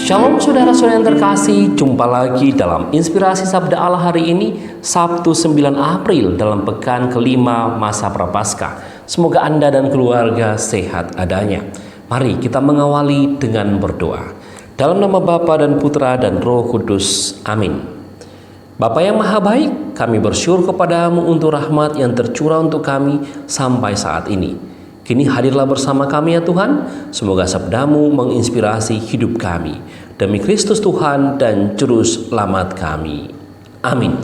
Shalom saudara-saudara yang terkasih, jumpa lagi dalam Inspirasi Sabda Allah hari ini, Sabtu 9 April dalam pekan kelima masa Prapaskah. Semoga Anda dan keluarga sehat adanya. Mari kita mengawali dengan berdoa. Dalam nama Bapa dan Putra dan Roh Kudus, amin. Bapa yang maha baik, kami bersyukur kepadamu untuk rahmat yang tercurah untuk kami sampai saat ini. Kini hadirlah bersama kami ya Tuhan, semoga sabdamu menginspirasi hidup kami. Demi Kristus Tuhan dan Juru Selamat kami. Amin.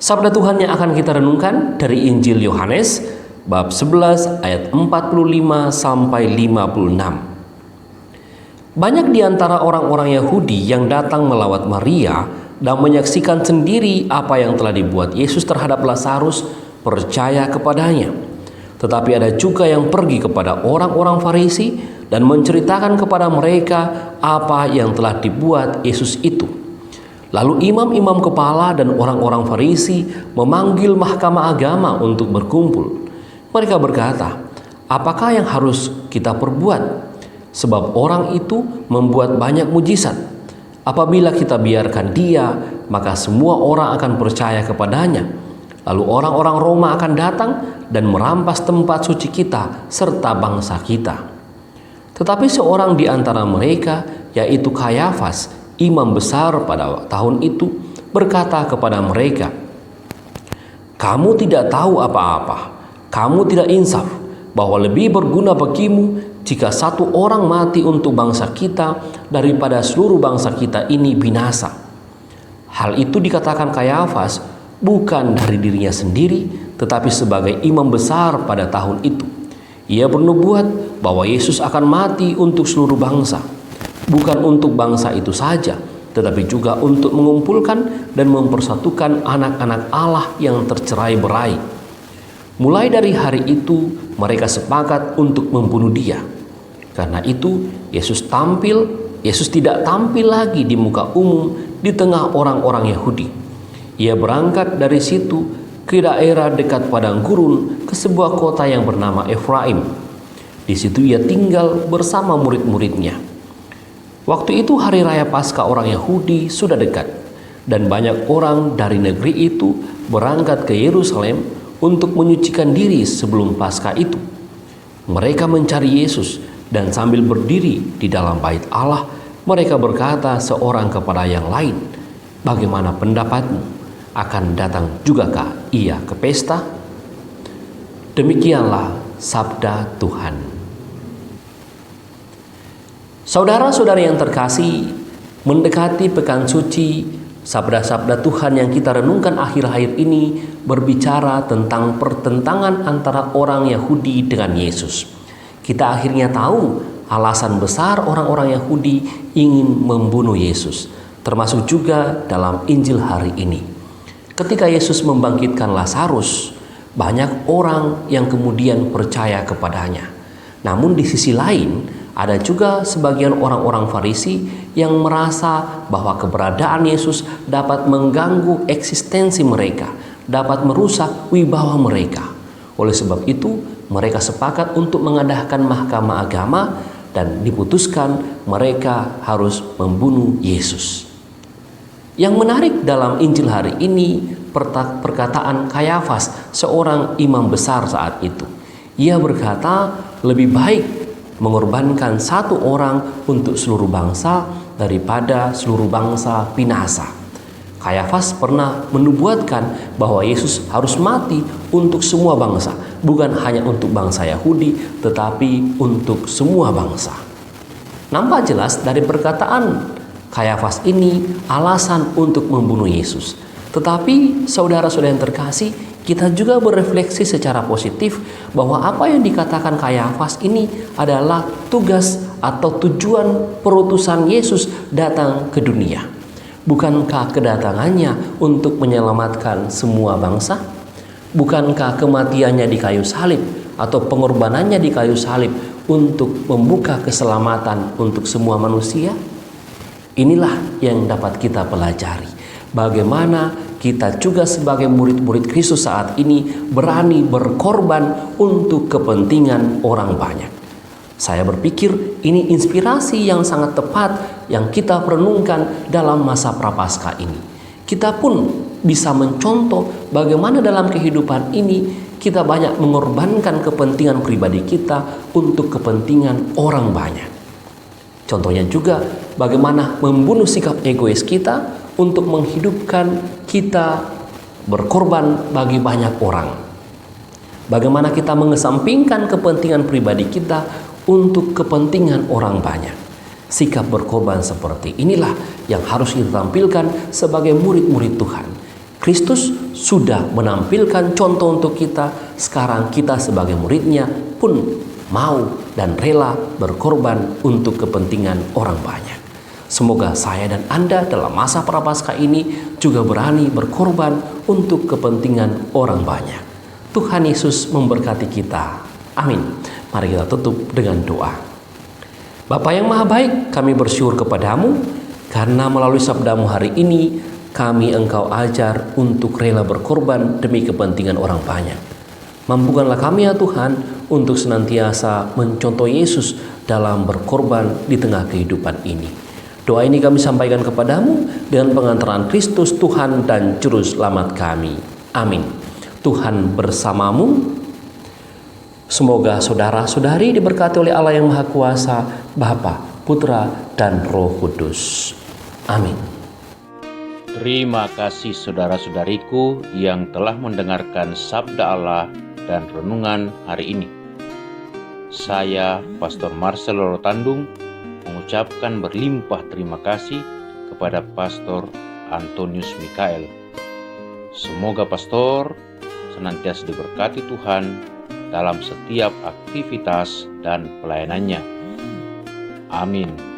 Sabda Tuhan yang akan kita renungkan dari Injil Yohanes, bab 11 ayat 45 sampai 56. Banyak di antara orang-orang Yahudi yang datang melawat Maria dan menyaksikan sendiri apa yang telah dibuat Yesus terhadap Lazarus percaya kepadanya. Tetapi ada juga yang pergi kepada orang-orang Farisi dan menceritakan kepada mereka apa yang telah dibuat Yesus itu. Lalu imam-imam kepala dan orang-orang Farisi memanggil mahkamah agama untuk berkumpul. Mereka berkata, "Apakah yang harus kita perbuat? Sebab orang itu membuat banyak mujizat. Apabila kita biarkan dia, maka semua orang akan percaya kepadanya. Lalu orang-orang Roma akan datang dan merampas tempat suci kita serta bangsa kita." Tetapi seorang di antara mereka, yaitu Kayafas, imam besar pada tahun itu, berkata kepada mereka, "Kamu tidak tahu apa-apa, kamu tidak insaf, bahwa lebih berguna bagimu jika satu orang mati untuk bangsa kita daripada seluruh bangsa kita ini binasa." Hal itu dikatakan Kayafas bukan dari dirinya sendiri, tetapi sebagai imam besar pada tahun itu. Ia bernubuat bahwa Yesus akan mati untuk seluruh bangsa, bukan untuk bangsa itu saja, tetapi juga untuk mengumpulkan dan mempersatukan anak-anak Allah yang tercerai-berai. Mulai dari hari itu, mereka sepakat untuk membunuh dia. Karena itu, Yesus tidak tampil lagi di muka umum di tengah orang-orang Yahudi. Ia berangkat dari situ ke daerah dekat padang gurun ke sebuah kota yang bernama Efraim. Di situ ia tinggal bersama murid-muridnya. Waktu itu hari raya Paskah orang Yahudi sudah dekat, dan banyak orang dari negeri itu berangkat ke Yerusalem untuk menyucikan diri sebelum Paskah itu. Mereka mencari Yesus, dan sambil berdiri di dalam bait Allah, mereka berkata seorang kepada yang lain, "Bagaimana pendapatmu? Akan datang jugakah ia ke pesta?" Demikianlah sabda Tuhan. Saudara-saudara yang terkasih, mendekati pekan suci, sabda-sabda Tuhan yang kita renungkan akhir-akhir ini berbicara tentang pertentangan antara orang Yahudi dengan Yesus. Kita akhirnya tahu alasan besar orang-orang Yahudi ingin membunuh Yesus, termasuk juga dalam Injil hari ini. Ketika Yesus membangkitkan Lazarus, banyak orang yang kemudian percaya kepadanya. Namun di sisi lain, ada juga sebagian orang-orang Farisi yang merasa bahwa keberadaan Yesus dapat mengganggu eksistensi mereka, dapat merusak wibawa mereka. Oleh sebab itu, mereka sepakat untuk mengadakan mahkamah agama dan diputuskan mereka harus membunuh Yesus. Yang menarik dalam Injil hari ini perkataan Kayafas, seorang imam besar saat itu. Ia berkata, lebih baik mengorbankan satu orang untuk seluruh bangsa daripada seluruh bangsa binasa. Kayafas pernah menubuatkan bahwa Yesus harus mati untuk semua bangsa, bukan hanya untuk bangsa Yahudi, tetapi untuk semua bangsa. Nampak jelas dari perkataan Kayafas ini alasan untuk membunuh Yesus. Tetapi saudara-saudara yang terkasih, kita juga berefleksi secara positif bahwa apa yang dikatakan Kayafas ini adalah tugas atau tujuan perutusan Yesus datang ke dunia. Bukankah kedatangannya untuk menyelamatkan semua bangsa? Bukankah kematiannya di kayu salib atau pengorbanannya di kayu salib untuk membuka keselamatan untuk semua manusia? Inilah yang dapat kita pelajari. Bagaimana kita juga sebagai murid-murid Kristus saat ini berani berkorban untuk kepentingan orang banyak. Saya berpikir ini inspirasi yang sangat tepat yang kita renungkan dalam masa Prapaskah ini. Kita pun bisa mencontoh bagaimana dalam kehidupan ini kita banyak mengorbankan kepentingan pribadi kita untuk kepentingan orang banyak. Contohnya juga bagaimana membunuh sikap egois kita untuk menghidupkan kita berkorban bagi banyak orang. Bagaimana kita mengesampingkan kepentingan pribadi kita untuk kepentingan orang banyak. Sikap berkorban seperti inilah yang harus kita tampilkan sebagai murid-murid Tuhan. Kristus sudah menampilkan contoh untuk kita. Sekarang kita sebagai muridnya pun mau dan rela berkorban untuk kepentingan orang banyak. Semoga saya dan Anda dalam masa Prapaskah ini juga berani berkorban untuk kepentingan orang banyak. Tuhan Yesus memberkati kita. Amin. Mari kita tutup dengan doa. Bapa yang Maha Baik, kami bersyukur kepadamu karena melalui sabdamu hari ini kami Engkau ajar untuk rela berkorban demi kepentingan orang banyak. Mampukanlah kami ya Tuhan untuk senantiasa mencontoh Yesus dalam berkorban di tengah kehidupan ini. Doa ini kami sampaikan kepadamu dengan pengantaran Kristus Tuhan dan Juru Selamat kami. Amin. Tuhan bersamamu. Semoga saudara-saudari diberkati oleh Allah yang Maha Kuasa, Bapa, Putra, dan Roh Kudus. Amin. Terima kasih saudara-saudariku yang telah mendengarkan sabda Allah dan renungan hari ini. Saya, Pastor Marcelo Rotandung, mengucapkan berlimpah terima kasih kepada Pastor Antonius Mikael. Semoga Pastor senantiasa diberkati Tuhan dalam setiap aktivitas dan pelayanannya. Amin.